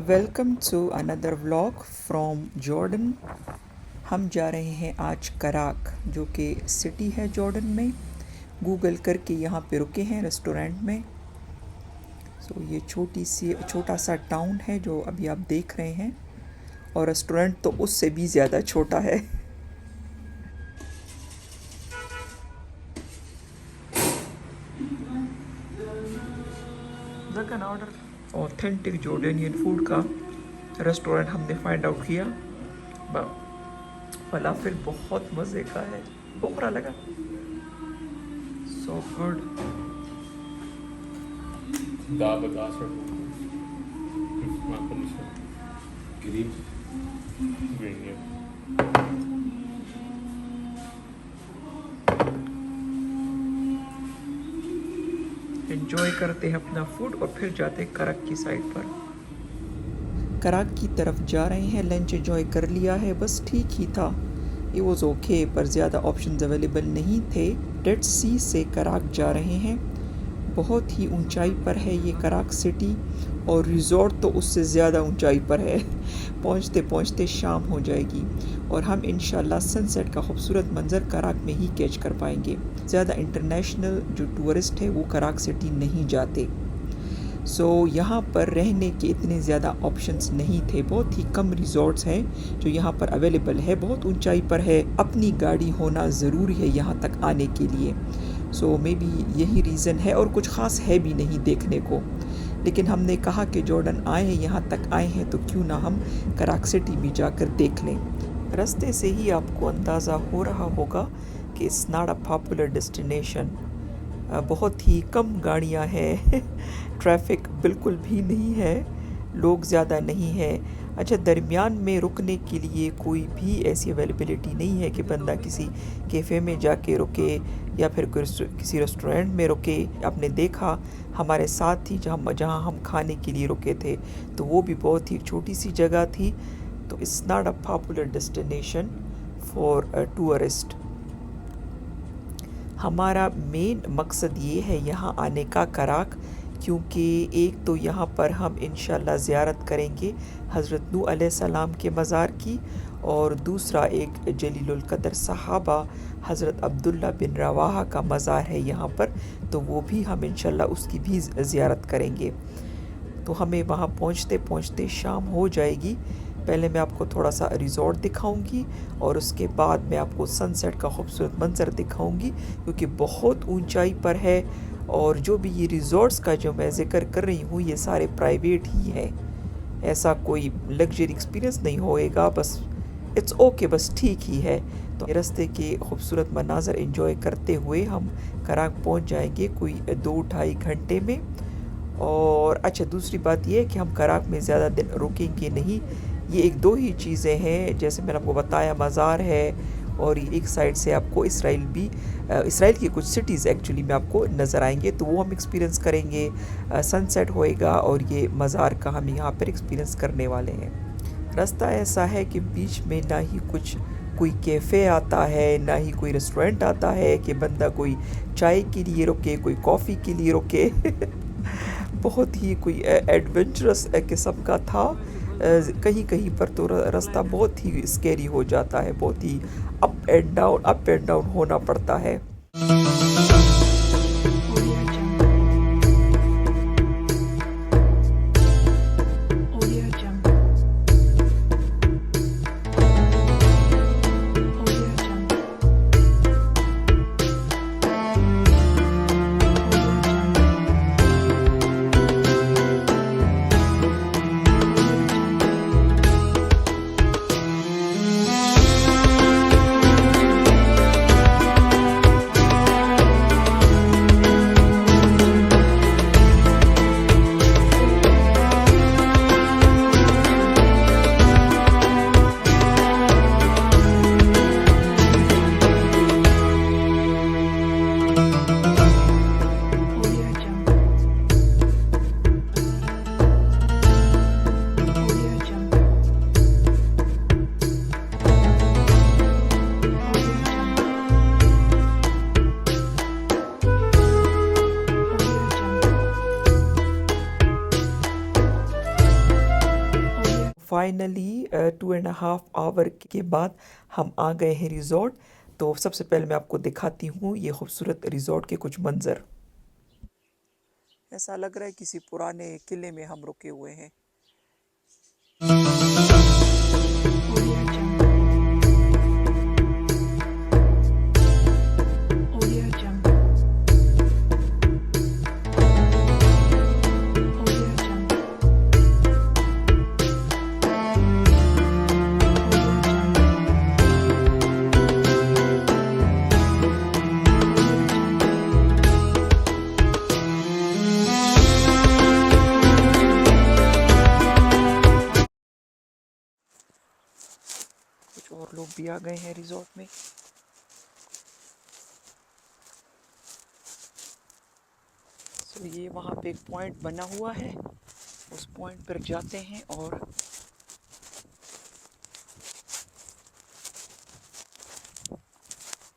Welcome to another vlog from Jordan. हम जा रहे हैं आज कराक, जो कि सिटी है जॉर्डन में। गूगल करके यहाँ पे रुके हैं रेस्टोरेंट में। ये छोटा सा टाउन है जो अभी आप देख रहे हैं, और रेस्टोरेंट तो उससे भी ज़्यादा छोटा है। ऑथेंटिक जॉर्डनियन फूड का रेस्टोरेंट हमने फाइंड आउट किया। फलाफिल बहुत मज़े का है, बुरा लगा, सो गुड। एंजॉय करते हैं अपना फूड और फिर जाते हैं कराक की साइड पर। कराक की तरफ जा रहे हैं। लंच एंजॉय कर लिया है, बस ठीक ही था, इट वॉज ओके, पर ज़्यादा ऑप्शंस अवेलेबल नहीं थे। डेड सी से कराक जा रहे हैं। बहुत ही ऊंचाई पर है ये कराक सिटी, और रिज़ॉर्ट तो उससे ज़्यादा ऊंचाई पर है। पहुंचते पहुंचते शाम हो जाएगी और हम इंशाल्लाह सनसेट का खूबसूरत मंज़र कराक में ही कैच कर पाएंगे। ज़्यादा इंटरनेशनल जो टूरिस्ट है वो कराक सिटी नहीं जाते। यहाँ पर रहने के इतने ज़्यादा ऑप्शंस नहीं थे। बहुत ही कम रिज़ॉर्ट्स हैं जो यहाँ पर अवेलेबल है। बहुत ऊंचाई पर है, अपनी गाड़ी होना ज़रूरी है यहाँ तक आने के लिए। मे बी यही रीज़न है, और कुछ ख़ास है भी नहीं देखने को। लेकिन हमने कहा कि जॉर्डन आए हैं, यहाँ तक आए हैं, तो क्यों ना हम कराक सिटी भी जाकर देख लें। रास्ते से ही आपको अंदाज़ा हो रहा होगा कि it's not a popular destination. बहुत ही कम गाड़ियाँ हैं, ट्रैफिक बिल्कुल भी नहीं है, लोग ज़्यादा नहीं है। अच्छा, दरमियान में रुकने के लिए कोई भी ऐसी अवेलेबिलिटी नहीं है कि बंदा किसी कैफ़े में जाके रुके या फिर किसी रेस्टोरेंट में रुके। आपने देखा हमारे साथ ही जहाँ हम खाने के लिए रुके थे, तो वो भी बहुत ही छोटी सी जगह थी। तो it's not a popular destination for tourist. हमारा मेन मकसद ये है यहाँ आने का कराक, क्योंकि एक तो यहाँ पर हम इंशाल्लाह ज़ियारत करेंगे हज़रत नूह अलैहिस्सलाम के मज़ार की, और दूसरा एक जलीलुल क़द्र सहाबा हज़रत अब्दुल्ला बिन रवाहा का मज़ार है यहाँ पर, तो वो भी हम इंशाल्लाह उसकी भी ज़ियारत करेंगे। तो हमें वहाँ पहुँचते पहुँचते शाम हो जाएगी। पहले मैं आपको थोड़ा सा रिज़ॉर्ट दिखाऊंगी और उसके बाद मैं आपको सनसेट का खूबसूरत मंज़र दिखाऊंगी, क्योंकि बहुत ऊंचाई पर है। और जो भी ये रिज़ॉर्ट्स का जो मैं ज़िक्र कर रही हूँ, ये सारे प्राइवेट ही है, ऐसा कोई लग्जरी एक्सपीरियंस नहीं होएगा, बस इट्स ओके, बस ठीक ही है। तो रास्ते के खूबसूरत मनाज़र एंजॉय करते हुए हम कराक पहुँच जाएंगे कोई 2-2.5 घंटे में। और अच्छा, दूसरी बात यह है कि हम कराक में ज़्यादा दिन रुकेंगे नहीं। ये 1-2 ही चीज़ें हैं, जैसे मैंने आपको बताया, मज़ार है, और एक साइड से आपको इसराइल की कुछ सिटीज़ एक्चुअली में आपको नज़र आएंगे, तो वो हम एक्सपीरियंस करेंगे। सनसेट होएगा और ये मज़ार का हम यहाँ पर एक्सपीरियंस करने वाले हैं। रास्ता ऐसा है कि बीच में ना ही कोई कैफ़े आता है, ना ही कोई रेस्टोरेंट आता है कि बंदा कोई चाय के लिए रुके, कोई कॉफ़ी के लिए रुके। बहुत ही कोई एडवेंचरस किस्म का था। कहीं कहीं पर तो रास्ता बहुत ही स्कैरी हो जाता है, बहुत ही अप एंड डाउन होना पड़ता है। फाइनली 2.5 आवर के बाद हम आ गए हैं रिज़ॉर्ट। तो सबसे पहले मैं आपको दिखाती हूँ ये खूबसूरत रिज़ॉर्ट के कुछ मंज़र। ऐसा लग रहा है किसी पुराने किले में हम रुके हुए हैं। कुछ और लोग भी आ गए हैं रिज़ॉर्ट में। तो ये वहाँ पे एक पॉइंट बना हुआ है, उस पॉइंट पर जाते हैं और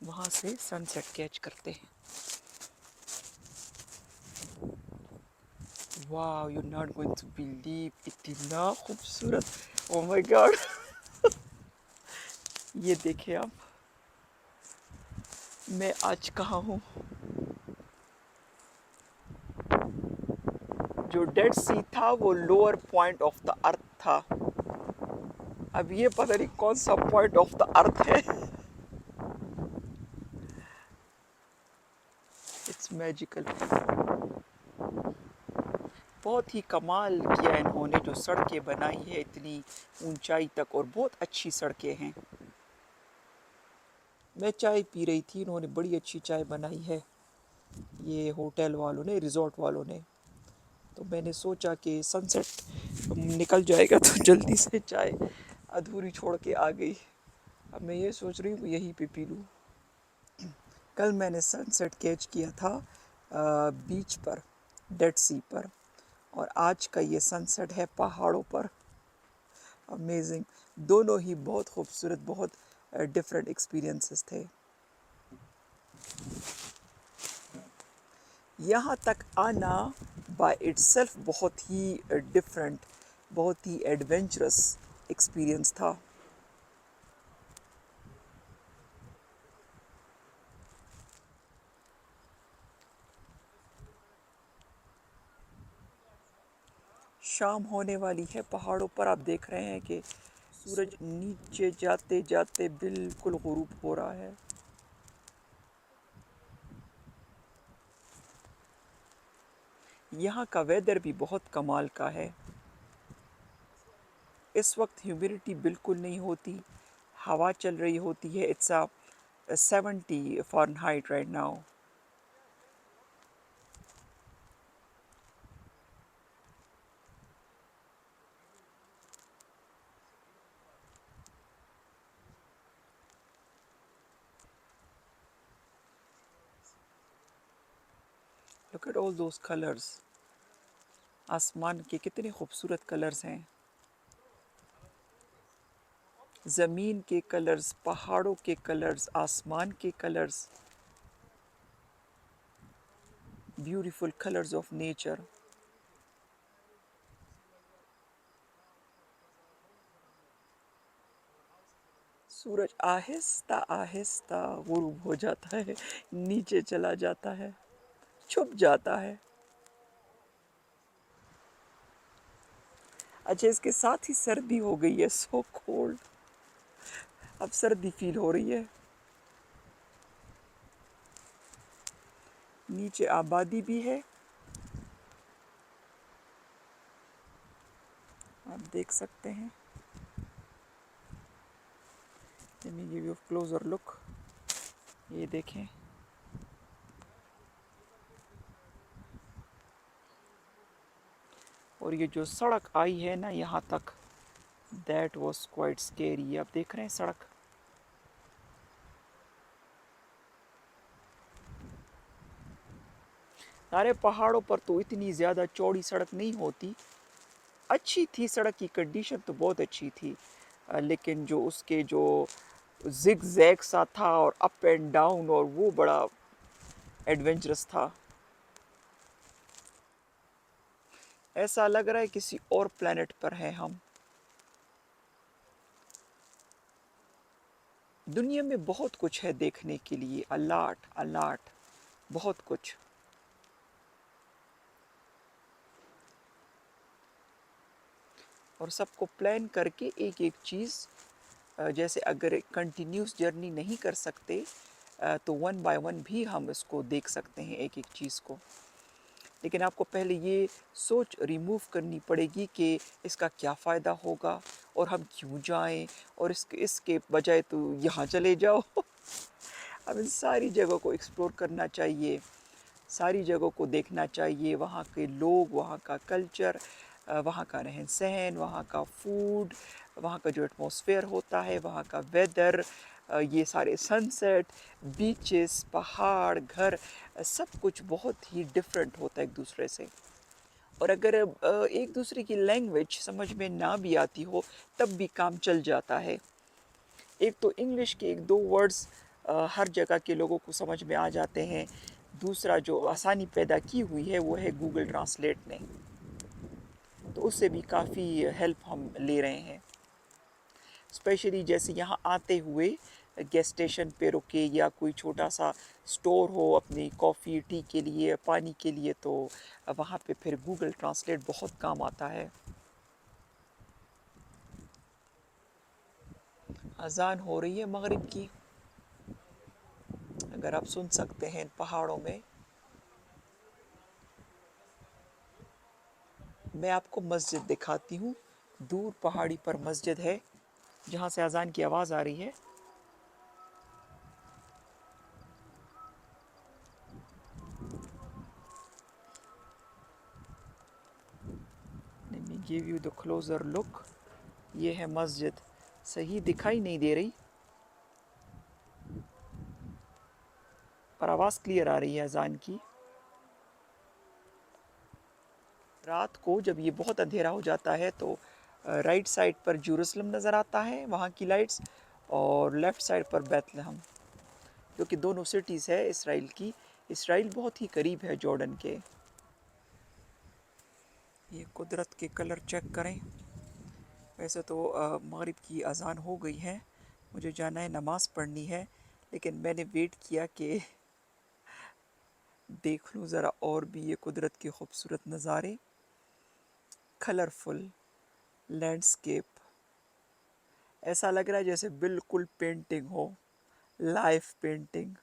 वहाँ से सनसेट कैच करते हैं। वाह, you not going to believe, इतना खूबसूरत, ओ माय गॉड। ये देखिए आप, मैं आज कहाँ हूँ। जो डेड सी था वो lower point of the earth था, अब ये पता नहीं कौन सा पॉइंट ऑफ द अर्थ है। It's magical. बहुत ही कमाल किया इन्होंने, जो सड़कें बनाई है इतनी ऊंचाई तक, और बहुत अच्छी सड़कें हैं। मैं चाय पी रही थी, इन्होंने बड़ी अच्छी चाय बनाई है, ये होटल वालों ने, रिज़ॉर्ट वालों ने। तो मैंने सोचा कि सनसेट निकल जाएगा तो जल्दी से चाय अधूरी छोड़ के आ गई। अब मैं ये सोच रही हूँ यहीं पे पी लूँ। कल मैंने सनसेट कैच किया था बीच पर, डेड सी पर, और आज का ये सनसेट है पहाड़ों पर। अमेजिंग, दोनों ही बहुत खूबसूरत, बहुत डिफरेंट एक्सपीरियंसेस थे। यहाँ तक आना बाय इटसेल्फ बहुत ही डिफरेंट, बहुत ही एडवेंचरस एक्सपीरियंस था। शाम होने वाली है, पहाड़ों पर आप देख रहे हैं कि सूरज नीचे जाते जाते बिल्कुल गुरूब हो रहा है। यहाँ का वेदर भी बहुत कमाल का है। इस वक्त ह्यूमिडिटी बिल्कुल नहीं होती, हवा चल रही होती है। It's 70 Fahrenheit right now. Look at all those colours. आसमान के कितने खूबसूरत कलर्स हैं, ज़मीन के कलर्स, पहाड़ों के कलर्स, आसमान के colours, beautiful colours of nature. सूरज आहिस्ता आहिस्ता गुरूब हो जाता है, नीचे चला जाता है, छुप जाता है। अच्छा, इसके साथ ही सर्दी हो गई है, सो कोल्ड। अब सर्दी फील हो रही है। नीचे आबादी भी है, आप देख सकते हैं। Let me give you a closer look। ये देखें, और ये जो सड़क आई है ना यहाँ तक, दैट वॉज क्वाइट स्केरी। आप देख रहे हैं सड़क, सारे पहाड़ों पर तो इतनी ज़्यादा चौड़ी सड़क नहीं होती। अच्छी थी सड़क की कंडीशन तो बहुत अच्छी थी, लेकिन जो उसके जो जिग जैग सा था और अप एंड डाउन, और वो बड़ा एडवेंचरस था। ऐसा लग रहा है किसी और प्लेनेट पर हैं हम। दुनिया में बहुत कुछ है देखने के लिए, अलाट अलाट, बहुत कुछ। और सबको प्लान करके एक एक चीज़, जैसे अगर कंटिन्यूस जर्नी नहीं कर सकते तो वन बाय वन भी हम इसको देख सकते हैं एक एक चीज़ को। लेकिन आपको पहले ये सोच रिमूव करनी पड़ेगी कि इसका क्या फ़ायदा होगा और हम क्यों जाएं, और इसके बजाय तो यहाँ चले जाओ। अब इन सारी जगहों को एक्सप्लोर करना चाहिए, सारी जगहों को देखना चाहिए, वहाँ के लोग, वहाँ का कल्चर, वहाँ का रहन सहन, वहाँ का फूड, वहाँ का जो एटमॉस्फेयर होता है, वहाँ का वेदर, ये सारे सनसेट, बीचेस, पहाड़, घर, सब कुछ बहुत ही डिफरेंट होता है एक दूसरे से। और अगर एक दूसरे की लैंग्वेज समझ में ना भी आती हो तब भी काम चल जाता है। एक तो इंग्लिश के एक दो वर्ड्स हर जगह के लोगों को समझ में आ जाते हैं। दूसरा जो आसानी पैदा की हुई है वो है गूगल ट्रांसलेट ने, तो उससे भी काफ़ी हेल्प हम ले रहे हैं। स्पेशली जैसे यहाँ आते हुए गैस स्टेशन पे रुके या कोई छोटा सा स्टोर हो अपनी कॉफ़ी टी के लिए, पानी के लिए, तो वहाँ पे फिर गूगल ट्रांसलेट बहुत काम आता है। अजान हो रही है मगरिब की, अगर आप सुन सकते हैं पहाड़ों में। मैं आपको मस्जिद दिखाती हूँ, दूर पहाड़ी पर मस्जिद है जहाँ से अजान की आवाज़ आ रही है। Let me give you the closer look। ये है मस्जिद, सही दिखाई नहीं दे रही पर आवाज़ क्लियर आ रही है अजान की। रात को जब ये बहुत अंधेरा हो जाता है तो राइट साइड पर जेरूसलम नज़र आता है, वहाँ की लाइट्स, और लेफ़्ट साइड पर बैतलहम, जो कि दोनों सिटीज़ है इसराइल की। इसराइल बहुत ही करीब है जॉर्डन के। ये कुदरत के कलर चेक करें। वैसे तो मगरिब की अज़ान हो गई है, मुझे जाना है, नमाज़ पढ़नी है, लेकिन मैंने वेट किया कि देख लूँ ज़रा और भी ये कुदरत के खूबसूरत नज़ारे, कलरफुल लैंडस्केप। ऐसा लग रहा है जैसे बिल्कुल पेंटिंग हो, लाइव पेंटिंग।